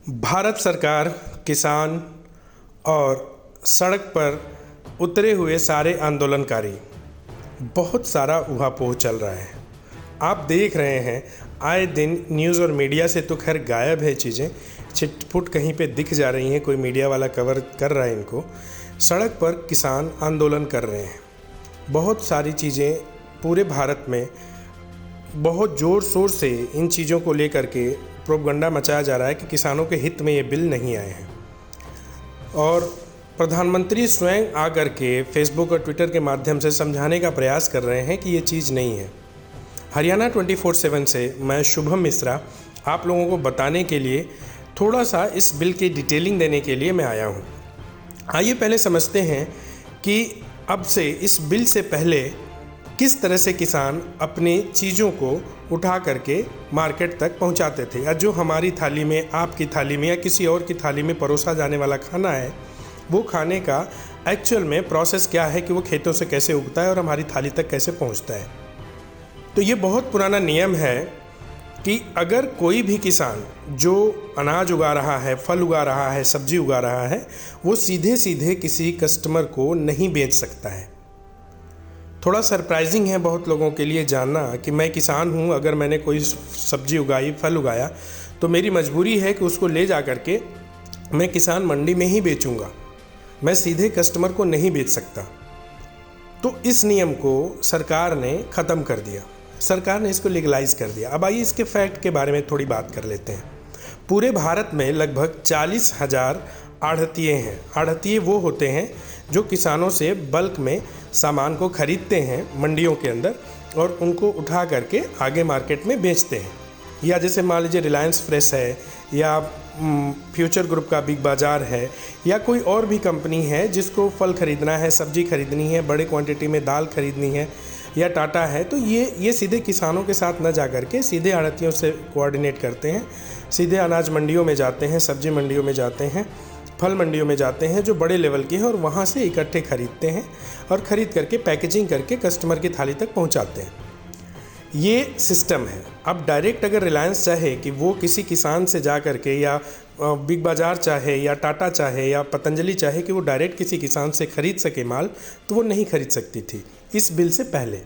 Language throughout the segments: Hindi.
भारत सरकार किसान और सड़क पर उतरे हुए सारे आंदोलनकारी, बहुत सारा उहापोह चल रहा है। आप देख रहे हैं आए दिन न्यूज़ और मीडिया से तो खैर गायब है चीज़ें, छिटपुट कहीं पे दिख जा रही हैं, कोई मीडिया वाला कवर कर रहा है इनको। सड़क पर किसान आंदोलन कर रहे हैं। बहुत सारी चीज़ें पूरे भारत में बहुत ज़ोर शोर से इन चीज़ों को लेकर के प्रोपगंडा मचाया जा रहा है कि किसानों के हित में ये बिल नहीं आए हैं। और प्रधानमंत्री स्वयं आकर के फेसबुक और ट्विटर के माध्यम से समझाने का प्रयास कर रहे हैं कि ये चीज़ नहीं है। हरियाणा 24/7 से मैं शुभम मिश्रा आप लोगों को बताने के लिए थोड़ा सा इस बिल की डिटेलिंग देने के लिए मैं आया हूँ। आइए पहले समझते हैं कि अब से इस बिल से पहले किस तरह से किसान अपनी चीज़ों को उठा करके मार्केट तक पहुंचाते थे, या जो हमारी थाली में, आपकी थाली में या किसी और की थाली में परोसा जाने वाला खाना है, वो खाने का एक्चुअल में प्रोसेस क्या है कि वो खेतों से कैसे उगता है और हमारी थाली तक कैसे पहुंचता है। तो ये बहुत पुराना नियम है कि अगर कोई भी किसान जो अनाज उगा रहा है, फल उगा रहा है, सब्जी उगा रहा है, वो सीधे सीधे किसी कस्टमर को नहीं बेच सकता है। थोड़ा सरप्राइजिंग है बहुत लोगों के लिए जानना कि मैं किसान हूँ, अगर मैंने कोई सब्जी उगाई, फल उगाया, तो मेरी मजबूरी है कि उसको ले जा कर के मैं किसान मंडी में ही बेचूंगा, मैं सीधे कस्टमर को नहीं बेच सकता। तो इस नियम को सरकार ने ख़त्म कर दिया, सरकार ने इसको लीगलाइज कर दिया। अब आइए इसके फैक्ट के बारे में थोड़ी बात कर लेते हैं। पूरे भारत में लगभग 40,000 आढ़तिये हैं। आढ़तिये वो होते हैं जो किसानों से बल्क में सामान को खरीदते हैं मंडियों के अंदर और उनको उठा करके आगे मार्केट में बेचते हैं। या जैसे मान लीजिए रिलायंस फ्रेश है, या फ्यूचर ग्रुप का बिग बाज़ार है, या कोई और भी कंपनी है जिसको फल खरीदना है, सब्जी खरीदनी है, बड़े क्वांटिटी में दाल खरीदनी है, या टाटा है, तो ये सीधे किसानों के साथ न जा कर के सीधे आढ़तियों से कोऑर्डिनेट करते हैं, सीधे अनाज मंडियों में जाते हैं, सब्जी मंडियों में जाते हैं, फल मंडियों में जाते हैं जो बड़े लेवल की है, और वहाँ से इकट्ठे खरीदते हैं और ख़रीद करके पैकेजिंग करके कस्टमर की थाली तक पहुँचाते हैं। ये सिस्टम है। अब डायरेक्ट अगर रिलायंस चाहे कि वो किसी किसान से जा कर के, या बिग बाज़ार चाहे, या टाटा चाहे, या पतंजलि चाहे कि वो डायरेक्ट किसी किसान से ख़रीद सके माल, तो वो नहीं खरीद सकती थी इस बिल से पहले।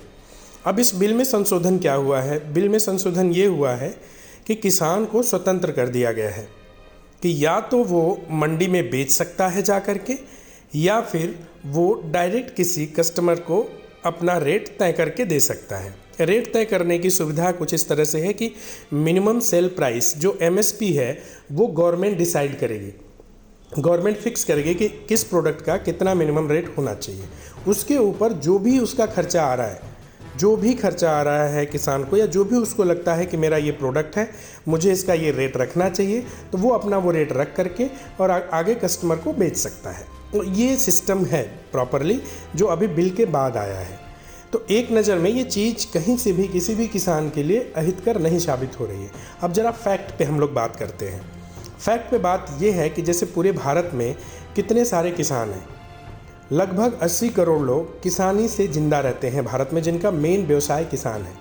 अब इस बिल में संशोधन क्या हुआ है? बिल में संशोधन ये हुआ है कि किसान को स्वतंत्र कर दिया गया है कि या तो वो मंडी में बेच सकता है जा कर के, या फिर वो डायरेक्ट किसी कस्टमर को अपना रेट तय करके दे सकता है। रेट तय करने की सुविधा कुछ इस तरह से है कि मिनिमम सेल प्राइस जो MSP है वो गवर्नमेंट डिसाइड करेगी, गवर्नमेंट फिक्स करेगी कि किस प्रोडक्ट का कितना मिनिमम रेट होना चाहिए। उसके ऊपर जो भी उसका खर्चा आ रहा है, जो भी खर्चा आ रहा है किसान को, या जो भी उसको लगता है कि मेरा ये प्रोडक्ट है, मुझे इसका ये रेट रखना चाहिए, तो वो अपना वो रेट रख करके और आगे कस्टमर को बेच सकता है। तो ये सिस्टम है प्रॉपरली जो अभी बिल के बाद आया है। तो एक नज़र में ये चीज़ कहीं से भी किसी भी किसान के लिए अहितकर नहीं साबित हो रही है। अब ज़रा फैक्ट पे हम लोग बात करते हैं। फैक्ट पे बात ये है कि जैसे पूरे भारत में कितने सारे किसान हैं, लगभग 80 करोड़ लोग किसानी से ज़िंदा रहते हैं भारत में, जिनका मेन व्यवसाय किसान है,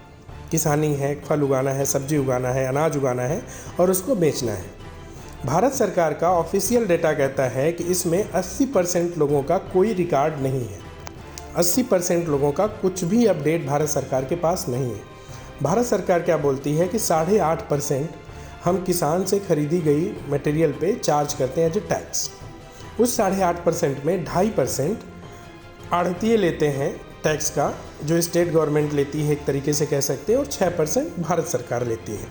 किसानी है, फल उगाना है, सब्जी उगाना है, अनाज उगाना है और उसको बेचना है। भारत सरकार का ऑफिशियल डेटा कहता है कि इसमें 80% लोगों का कोई रिकॉर्ड नहीं है। 80% लोगों का कुछ भी अपडेट भारत सरकार के पास नहीं है। भारत सरकार क्या बोलती है कि 8.5% हम किसान से खरीदी गई मटेरियल पे चार्ज करते हैं एज ए टैक्स। उस 8.5% में 2.5% आढ़तिये लेते हैं टैक्स का, जो स्टेट गवर्नमेंट लेती है एक तरीके से कह सकते हैं, और 6% भारत सरकार लेती है।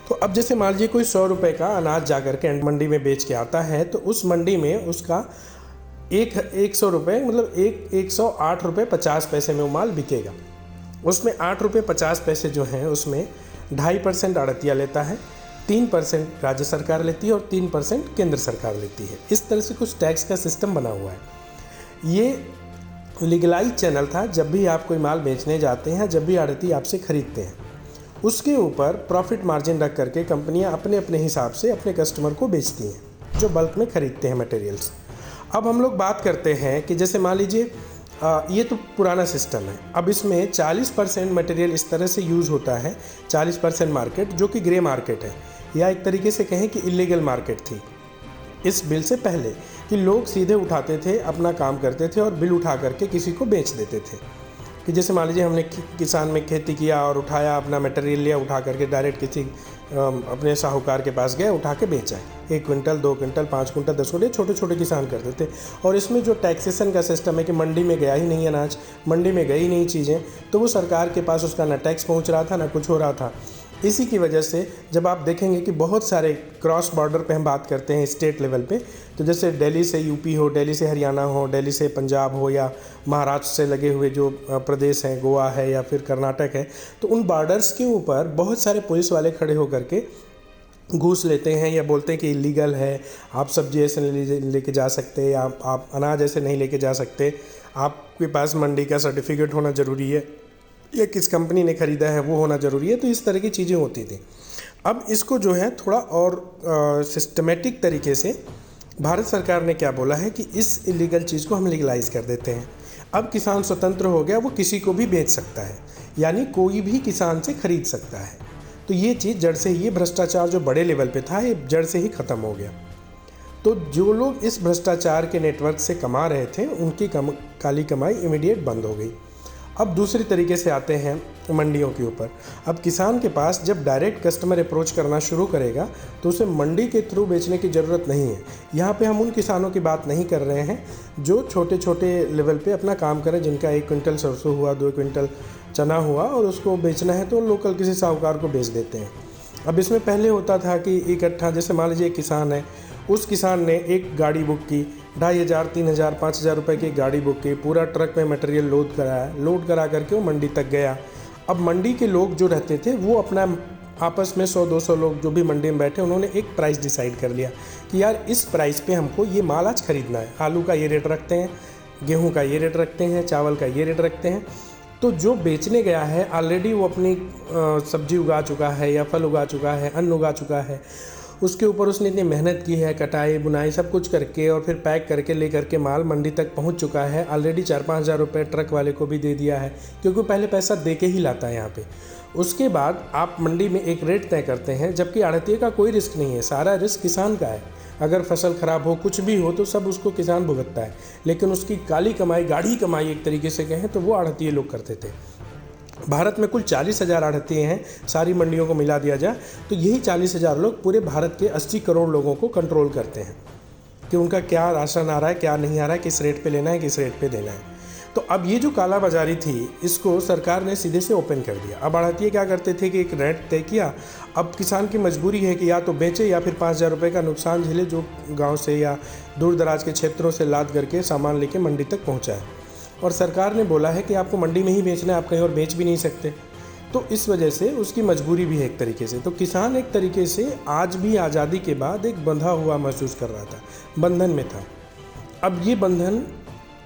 तो अब जैसे मान लीजिए कोई 100 रुपये का अनाज जा कर के मंडी में बेच के आता है, तो उस मंडी में उसका 100 रुपये मतलब 108 रुपये 50 पैसे में वो माल बिकेगा। उसमें 8 रुपये 50 पैसे जो हैं उसमें 2.5% आढ़तिया लेता है, 3% राज्य सरकार लेती है और 3% केंद्र सरकार लेती है। इस तरह से कुछ टैक्स का सिस्टम बना हुआ है। ये लीगलाइज चैनल था। जब भी आप कोई माल बेचने जाते हैं, जब भी आढ़ती आपसे खरीदते हैं, उसके ऊपर प्रॉफिट मार्जिन रख करके कंपनियां अपने अपने हिसाब से अपने कस्टमर को बेचती हैं जो बल्क में खरीदते हैं मटेरियल्स। अब हम लोग बात करते हैं कि जैसे मान लीजिए ये तो पुराना सिस्टम है। अब इसमें 40% मटेरियल इस तरह से यूज़ होता है, 40% मार्केट जो कि ग्रे मार्केट है, या एक तरीके से कहें कि इलीगल मार्केट थी इस बिल से पहले, कि लोग सीधे उठाते थे, अपना काम करते थे और बिल उठा करके किसी को बेच देते थे। कि जैसे मान लीजिए हमने किसान में खेती किया और उठाया, अपना मटेरियल लिया, उठा करके डायरेक्ट किसी अपने साहूकार के पास गया, उठा के बेचा। 1 क्विंटल, 2 क्विंटल, 5 क्विंटल, 10 क्विंटल, छोटे छोटे किसान करते थे। और इसमें जो टैक्सेशन का सिस्टम है कि मंडी में गया ही नहीं अनाज, मंडी में गई नहीं चीज़ें, तो वो सरकार के पास उसका ना टैक्स पहुंच रहा था ना कुछ हो रहा था। इसी की वजह से जब आप देखेंगे कि बहुत सारे क्रॉस बॉर्डर पे हम बात करते हैं स्टेट लेवल पे, तो जैसे दिल्ली से यूपी हो, दिल्ली से हरियाणा हो, दिल्ली से पंजाब हो, या महाराष्ट्र से लगे हुए जो प्रदेश हैं, गोवा है या फिर कर्नाटक है, तो उन बॉर्डर्स के ऊपर बहुत सारे पुलिस वाले खड़े होकर के घूस लेते हैं या बोलते हैं कि इलीगल है, आप सब्जी ऐसे लेके जा सकते, या आप अनाज ऐसे नहीं लेके जा सकते, आपके पास मंडी का सर्टिफिकेट होना ज़रूरी है, या किस कंपनी ने ख़रीदा है वो होना ज़रूरी है। तो इस तरह की चीज़ें होती थी। अब इसको जो है थोड़ा और सिस्टमेटिक तरीके से भारत सरकार ने क्या बोला है कि इस इलीगल चीज़ को हम लीगलाइज कर देते हैं। अब किसान स्वतंत्र हो गया, वो किसी को भी बेच सकता है, यानी कोई भी किसान से खरीद सकता है। तो ये चीज़ जड़ से ही, ये भ्रष्टाचार जो बड़े लेवल पे था, ये जड़ से ही ख़त्म हो गया। तो जो लोग इस भ्रष्टाचार के नेटवर्क से कमा रहे थे, उनकी काली कमाई इमीडिएट बंद हो गई। अब दूसरी तरीके से आते हैं मंडियों के ऊपर। अब किसान के पास जब डायरेक्ट कस्टमर अप्रोच करना शुरू करेगा तो उसे मंडी के थ्रू बेचने की ज़रूरत नहीं है। यहाँ पे हम उन किसानों की बात नहीं कर रहे हैं जो छोटे छोटे लेवल पे अपना काम करें, जिनका 1 क्विंटल सरसों हुआ, 2 क्विंटल चना हुआ और उसको बेचना है तो लोकल किसी साहूकार को बेच देते हैं। अब इसमें पहले होता था कि इकट्ठा, जैसे मान लीजिए एक किसान है, उस किसान ने एक गाड़ी बुक की, 2500, 3000, 5000 रुपये की गाड़ी बुक की, पूरा ट्रक में मटेरियल लोड कराया, लोड करा करके वो मंडी तक गया। अब मंडी के लोग जो रहते थे वो अपना आपस में 100-200 लोग जो भी मंडी में बैठे, उन्होंने एक प्राइस डिसाइड कर लिया कि यार इस प्राइस पे हमको ये माल आज ख़रीदना है। आलू का ये रेट रखते हैं, गेहूँ का ये रेट रखते हैं, चावल का ये रेट रखते हैं। तो जो बेचने गया है ऑलरेडी वो अपनी सब्जी उगा चुका है या फल उगा चुका है, अन्न उगा चुका है, उसके ऊपर उसने इतनी मेहनत की है, कटाई बुनाई सब कुछ करके और फिर पैक करके ले करके माल मंडी तक पहुंच चुका है। ऑलरेडी 4-5 हज़ार रुपये ट्रक वाले को भी दे दिया है, क्योंकि पहले पैसा दे के ही लाता है यहाँ पे। उसके बाद आप मंडी में एक रेट तय करते हैं, जबकि आढ़तिये का कोई रिस्क नहीं है, सारा रिस्क किसान का है। अगर फसल ख़राब हो, कुछ भी हो, तो सब उसको किसान भुगतता है, लेकिन उसकी काली कमाई, गाढ़ी कमाई एक तरीके से कहें तो वो आढ़तिये लोग करते थे। भारत में कुल 40,000 आढ़तिये हैं, सारी मंडियों को मिला दिया जाए तो यही 40,000 लोग पूरे भारत के 80 करोड़ लोगों को कंट्रोल करते हैं कि उनका क्या राशन आ रहा है, क्या नहीं आ रहा है, किस रेट पे लेना है, किस रेट पे देना है। तो अब ये जो काला बाजारी थी, इसको सरकार ने सीधे से ओपन कर दिया। अब आढ़तिये क्या करते थे कि एक रेट तय किया, अब किसान की मजबूरी है कि या तो बेचे या फिर 5,000 रुपये का नुकसान झेले, जो गाँव से या दूर दराज के क्षेत्रों से लाद करके सामान लेके मंडी तक पहुँचाए। और सरकार ने बोला है कि आपको मंडी में ही बेचना है, आप कहीं और बेच भी नहीं सकते। तो इस वजह से उसकी मजबूरी भी है एक तरीके से। तो किसान एक तरीके से आज भी आज़ादी के बाद एक बंधा हुआ महसूस कर रहा था, बंधन में था। अब ये बंधन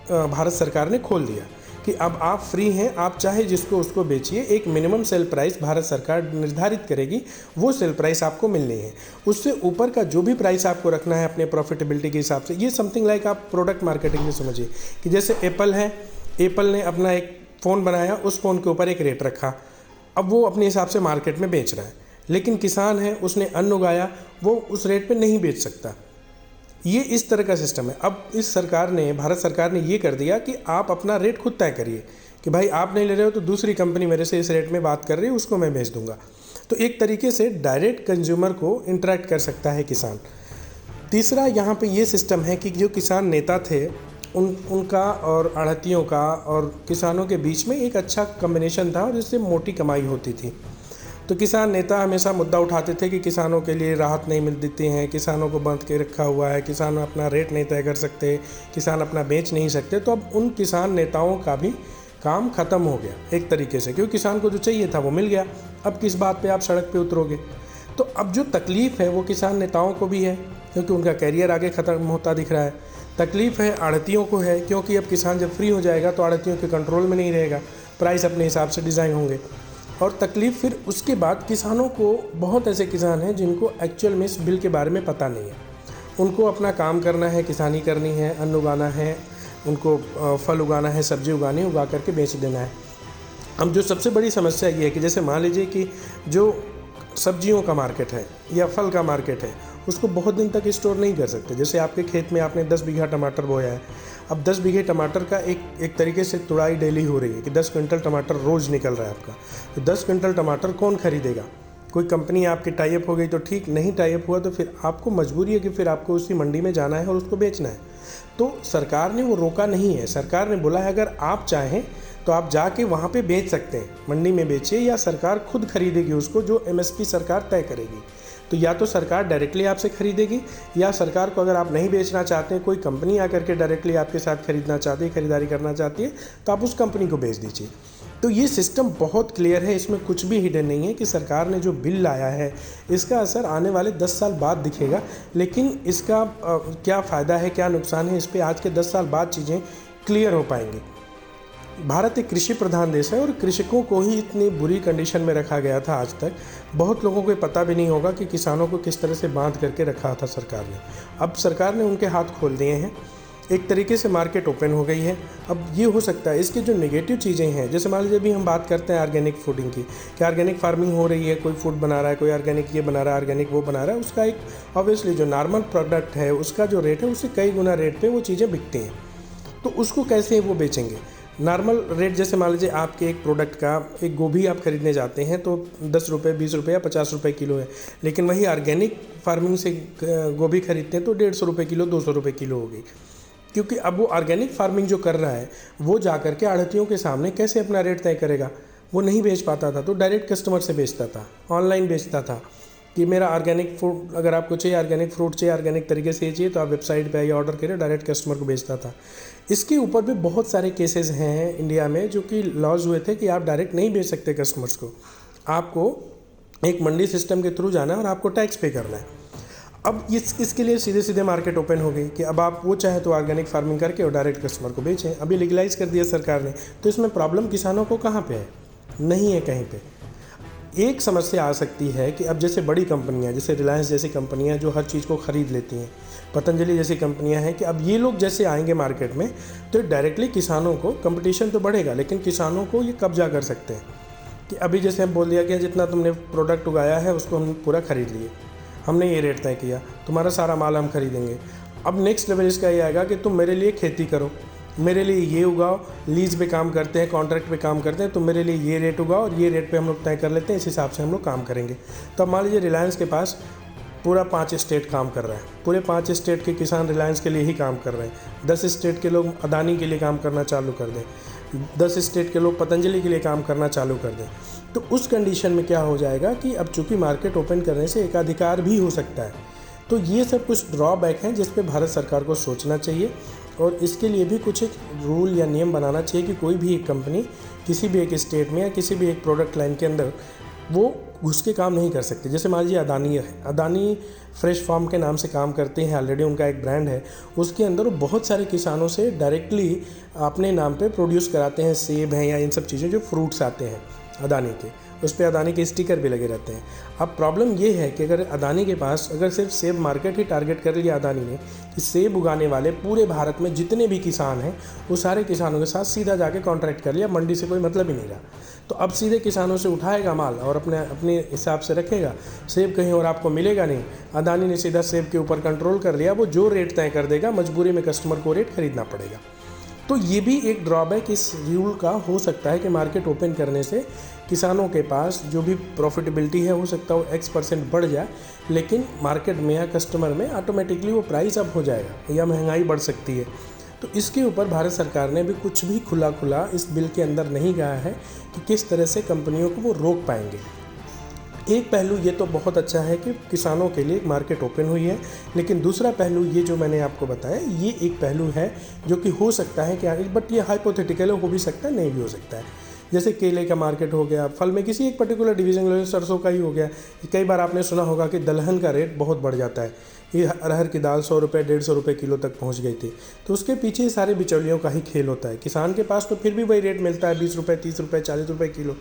भारत सरकार ने खोल दिया कि अब आप फ्री हैं, आप चाहे जिसको उसको बेचिए। एक मिनिमम सेल प्राइस भारत सरकार निर्धारित करेगी, वो सेल प्राइस आपको मिलनी है। उससे ऊपर का जो भी प्राइस आपको रखना है अपने प्रॉफिटेबिलिटी के हिसाब से, ये समथिंग लाइक आप प्रोडक्ट मार्केटिंग में समझिए कि जैसे एप्पल है, एप्पल ने अपना एक फ़ोन बनाया, उस फ़ोन के ऊपर एक रेट रखा, अब वो अपने हिसाब से मार्केट में बेच रहा है। लेकिन किसान है, उसने अन्न उगाया, वो उस रेट पे नहीं बेच सकता। ये इस तरह का सिस्टम है। अब इस सरकार ने, भारत सरकार ने ये कर दिया कि आप अपना रेट खुद तय करिए कि भाई आप नहीं ले रहे हो तो दूसरी कंपनी मेरे से इस रेट में बात कर रही है, उसको मैं बेच दूंगा। तो एक तरीके से डायरेक्ट कंज्यूमर को इंटरेक्ट कर सकता है किसान। तीसरा यहाँ पे ये सिस्टम है कि जो किसान नेता थे, उनका और आढ़तियों का और किसानों के बीच में एक अच्छा कम्बिनेशन था और जिससे मोटी कमाई होती थी। तो किसान नेता हमेशा मुद्दा उठाते थे कि किसानों के लिए राहत नहीं मिल देती हैं, किसानों को बंद के रखा हुआ है, किसान अपना रेट नहीं तय कर सकते, किसान अपना बेच नहीं सकते। तो अब उन किसान नेताओं का भी काम ख़त्म हो गया एक तरीके से, क्योंकि किसान को जो चाहिए था वो मिल गया। अब किस बात पे आप सड़क पे उतरोगे? तो अब जो तकलीफ़ है वो किसान नेताओं को भी है, क्योंकि उनका कैरियर आगे ख़त्म होता दिख रहा है। तकलीफ़ है आढ़तियों को है, क्योंकि अब किसान जब फ्री हो जाएगा तो आढ़तियों के कंट्रोल में नहीं रहेगा, प्राइस अपने हिसाब से डिज़ाइन होंगे। और तकलीफ़ फिर उसके बाद किसानों को, बहुत ऐसे किसान हैं जिनको एक्चुअल में इस बिल के बारे में पता नहीं है। उनको अपना काम करना है, किसानी करनी है, अन्न उगाना है, उनको फल उगाना है, सब्जी उगानी, उगा करके बेच देना है। अब जो सबसे बड़ी समस्या ये है कि जैसे मान लीजिए कि जो सब्जियों का मार्केट है या फल का मार्केट है, उसको बहुत दिन तक स्टोर नहीं कर सकते। जैसे आपके खेत में आपने 10 बीघा टमाटर बोया है, अब 10 बीघे टमाटर का एक तरीके से तुड़ाई डेली हो रही है कि 10 क्विंटल टमाटर रोज़ निकल रहा है आपका। तो 10 क्विंटल टमाटर कौन खरीदेगा? कोई कंपनी आपकी टाई अप हो गई तो ठीक, नहीं टाई अप हुआ तो फिर आपको मजबूरी है कि फिर आपको उसी मंडी में जाना है और उसको बेचना है। तो सरकार ने वो रोका नहीं है। सरकार ने बोला है अगर आप चाहें तो आप जाके वहाँ पे बेच सकते हैं, मंडी में बेचिए, या सरकार खुद खरीदेगी उसको, जो एमएसपी सरकार तय करेगी। तो या तो सरकार डायरेक्टली आपसे खरीदेगी, या सरकार को अगर आप नहीं बेचना चाहते हैं, कोई कंपनी आकर के डायरेक्टली आपके साथ खरीदना चाहती है, खरीदारी करना चाहती है, तो आप उस कंपनी को बेच दीजिए। तो ये सिस्टम बहुत क्लियर है, इसमें कुछ भी हिडन नहीं है कि सरकार ने जो बिल लाया है इसका असर आने वाले 10 साल बाद दिखेगा, लेकिन इसका क्या फ़ायदा है, क्या नुकसान है, इस पर आज के 10 साल बाद चीज़ें क्लियर हो पाएंगी। भारत एक कृषि प्रधान देश है और कृषकों को ही इतनी बुरी कंडीशन में रखा गया था आज तक। बहुत लोगों को पता भी नहीं होगा कि किसानों को किस तरह से बांध करके रखा था सरकार ने। अब सरकार ने उनके हाथ खोल दिए हैं, एक तरीके से मार्केट ओपन हो गई है। अब ये हो सकता है इसकी जो नेगेटिव चीज़ें हैं, जैसे मान लीजिए अभी हम बात करते हैं ऑर्गेनिक फूडिंग की, कि ऑर्गेनिक फार्मिंग हो रही है, कोई फूड बना रहा है, कोई ऑर्गेनिक ये बना रहा है, ऑर्गेनिक वो बना रहा है, उसका एक ऑब्वियसली जो नॉर्मल प्रोडक्ट है उसका जो रेट है उससे कई गुना रेट पे वो चीज़ें बिकती हैं। तो उसको कैसे वो बेचेंगे? नॉर्मल रेट, जैसे मान लीजिए आपके एक प्रोडक्ट का, एक गोभी आप खरीदने जाते हैं तो 10 रुपये, 20 रुपये या 50 रुपये किलो है, लेकिन वही ऑर्गेनिक फार्मिंग से गोभी खरीदते हैं तो 150 रुपये किलो, 200 रुपये किलो हो गई। क्योंकि अब वो ऑर्गेनिक फार्मिंग जो कर रहा है वो जा कर के आढ़तियों के सामने कैसे अपना रेट तय करेगा? वो नहीं बेच पाता था, तो डायरेक्ट कस्टमर से बेचता था, ऑनलाइन बेचता था कि मेरा ऑर्गेनिक फूड, अगर आपको चाहिए ऑर्गेनिक फ्रूट चाहिए, ऑर्गेनिक तरीके से चाहिए, तो आप वेबसाइट पे आइए, ऑर्डर करिए, डायरेक्ट कस्टमर को बेचता था। इसके ऊपर भी बहुत सारे केसेस हैं इंडिया में जो कि लॉज हुए थे कि आप डायरेक्ट नहीं बेच सकते कस्टमर्स को, आपको एक मंडी सिस्टम के थ्रू जाना है और आपको टैक्स पे करना है। अब इसके लिए सीधे सीधे मार्केट ओपन हो गई कि अब आप वो चाहे तो ऑर्गेनिक फार्मिंग करके और डायरेक्ट कस्टमर को बेचें। अभी लीगलाइज़ कर दिया सरकार ने, तो इसमें प्रॉब्लम किसानों को कहाँ पे है? नहीं है कहीं पे। एक समस्या आ सकती है कि अब जैसे बड़ी कंपनियां, जैसे रिलायंस जैसी कंपनियां जो हर चीज़ को ख़रीद लेती हैं, पतंजलि जैसी कंपनियां हैं, कि अब ये लोग जैसे आएंगे मार्केट में तो डायरेक्टली किसानों को, कंपटीशन तो बढ़ेगा लेकिन किसानों को ये कब्जा कर सकते हैं कि अभी जैसे हम बोल दिया कि जितना तुमने प्रोडक्ट उगाया है उसको हम पूरा ख़रीद लिए, हमने ये रेट तय किया, तुम्हारा सारा माल हम खरीदेंगे। अब नेक्स्ट लेवल इसका ये आएगा कि तुम मेरे लिए खेती करो, मेरे लिए ये उगाओ, लीज पे काम करते हैं, कॉन्ट्रैक्ट पे काम करते हैं, तो मेरे लिए ये रेट उगाओ और ये रेट पे हम लोग तय कर लेते हैं, इस हिसाब से हम लोग काम करेंगे। तो अब मान लीजिए रिलायंस के पास पूरा 5 स्टेट काम कर रहा है, पूरे 5 स्टेट के किसान रिलायंस के लिए ही काम कर रहे हैं, 10 स्टेट के लोग अदानी के लिए काम करना चालू कर दें, 10 स्टेट के लोग पतंजलि के लिए काम करना चालू कर दें, तो उस कंडीशन में क्या हो जाएगा कि अब चूँकि मार्केट ओपन करने से एकाधिकार भी हो सकता है। तो ये सब कुछ ड्रॉबैक हैं जिस पे भारत सरकार को सोचना चाहिए और इसके लिए भी कुछ एक रूल या नियम बनाना चाहिए कि कोई भी एक कंपनी किसी भी एक स्टेट में या किसी भी एक प्रोडक्ट लाइन के अंदर वो घुस के काम नहीं कर सकती। जैसे मान लीजिए अदानी है, अदानी फ्रेश फार्म के नाम से काम करते हैं, ऑलरेडी उनका एक ब्रांड है, उसके अंदर वो बहुत सारे किसानों से डायरेक्टली अपने नाम पे प्रोड्यूस कराते हैं, सेब हैं या इन सब चीज़ें जो फ्रूट्स आते हैं अदानी के, उस पर अदानी के स्टिकर भी लगे रहते हैं। अब प्रॉब्लम ये है कि अगर अदानी के पास अगर सिर्फ सेब मार्केट ही टारगेट कर लिया अदानी ने कि सेब उगाने वाले पूरे भारत में जितने भी किसान हैं वो सारे किसानों के साथ सीधा जाके कॉन्ट्रैक्ट कर लिया, मंडी से कोई मतलब ही नहीं रहा, तो अब सीधे किसानों से उठाएगा माल और अपने हिसाब से रखेगा, सेब कहीं और आपको मिलेगा नहीं। अदानी ने सीधा सेब के ऊपर कंट्रोल कर लिया, वो जो रेट तय कर देगा, मजबूरी में कस्टमर को रेट खरीदना पड़ेगा। तो ये भी एक ड्रॉबैक इस रूल का हो सकता है कि मार्केट ओपन करने से किसानों के पास जो भी प्रॉफिटेबिलिटी है हो सकता है वो X% बढ़ जाए, लेकिन मार्केट में या कस्टमर में ऑटोमेटिकली वो प्राइस अप हो जाएगा या महंगाई बढ़ सकती है। तो इसके ऊपर भारत सरकार ने भी कुछ भी खुला इस बिल के अंदर नहीं कहा है कि किस तरह से कंपनियों को वो रोक पाएंगे। एक पहलू ये तो बहुत अच्छा है कि किसानों के लिए मार्केट ओपन हुई है, लेकिन दूसरा पहलू ये जो मैंने आपको बताया ये एक पहलू है जो कि हो सकता है कि आगे, बट ये हाइपोथेटिकल हो भी सकता है, नहीं भी हो सकता है। जैसे केले का मार्केट हो गया, फल में किसी एक पर्टिकुलर डिवीज़न, सरसों का ही हो गया। कई बार आपने सुना होगा कि दलहन का रेट बहुत बढ़ जाता है, ये अरहर की दाल 100 रुपये 150 रुपये किलो तक पहुंच गई थी, तो उसके पीछे सारे बिचौलियों का ही खेल होता है। किसान के पास तो फिर भी वही रेट मिलता है 20 रुपये 30 रुपये 40 रुपये किलो,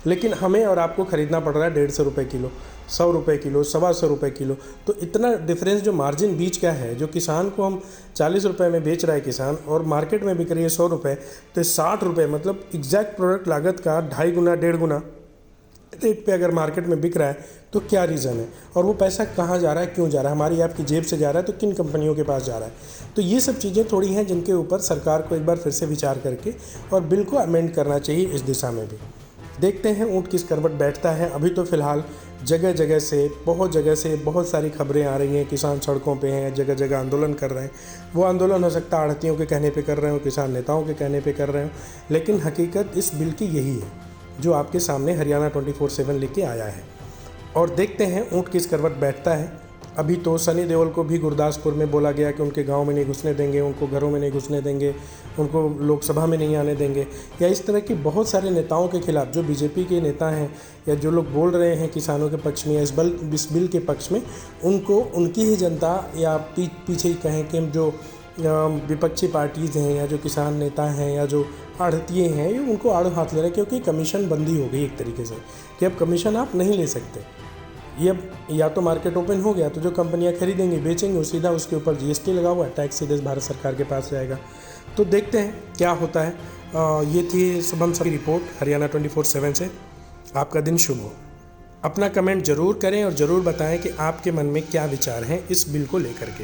लेकिन हमें और आपको ख़रीदना पड़ रहा है 150 रुपये किलो, 100 रुपये किलो, 125 रुपये किलो। तो इतना डिफरेंस जो मार्जिन बीच का है, जो किसान को हम 40 रुपये में बेच रहा है किसान और मार्केट में बिक रही है 100 रुपये, तो 60 रुपये मतलब एग्जैक्ट प्रोडक्ट लागत का 2.5 गुना 1.5 गुना रेट पे अगर मार्केट में बिक रहा है तो क्या रीज़न है, और वो पैसा कहाँ जा रहा है, क्यों जा रहा है, हमारी आपकी जेब से जा रहा है तो किन कंपनियों के पास जा रहा है। तो ये सब चीज़ें थोड़ी हैं जिनके ऊपर सरकार को एक बार फिर से विचार करके और बिल को अमेंड करना चाहिए इस दिशा में भी। देखते हैं ऊँट किस करवट बैठता है। अभी तो फ़िलहाल जगह जगह से बहुत सारी खबरें आ रही हैं, किसान सड़कों पे हैं, जगह जगह आंदोलन कर रहे हैं। वो आंदोलन हो सकता है आढ़तियों के कहने पे कर रहे हो, किसान नेताओं के कहने पे कर रहे हो, लेकिन हकीकत इस बिल की यही है जो आपके सामने हरियाणा 24/7 लेके आया है। और देखते हैं ऊँट किस करवट बैठता है। अभी तो सनी देओल को भी गुरदासपुर में बोला गया कि उनके गांव में नहीं घुसने देंगे, उनको घरों में नहीं घुसने देंगे, उनको लोकसभा में नहीं आने देंगे, या इस तरह की बहुत सारे नेताओं के खिलाफ जो बीजेपी के नेता हैं या जो लोग बोल रहे हैं किसानों के पक्ष में या इस बिल के पक्ष में, उनको उनकी ही जनता या पीछे ही कहें कि जो विपक्षी पार्टीज़ हैं या जो किसान नेता हैं या जो आढ़तिये हैं, ये उनको आड़ो हाथ ले रहे हैं, क्योंकि कमीशन बंदी हो गई एक तरीके से कि अब कमीशन आप नहीं ले सकते। ये अब या तो मार्केट ओपन हो गया तो जो कंपनियां खरीदेंगी बेचेंगी वो सीधा उसके ऊपर जीएसटी लगा हुआ है, टैक्स सीधे भारत सरकार के पास जाएगा। तो देखते हैं क्या होता है। ये थी शुभम की रिपोर्ट हरियाणा 24/7 से। आपका दिन शुभ हो। अपना कमेंट ज़रूर करें और ज़रूर बताएं कि आपके मन में क्या विचार हैं इस बिल को लेकर के।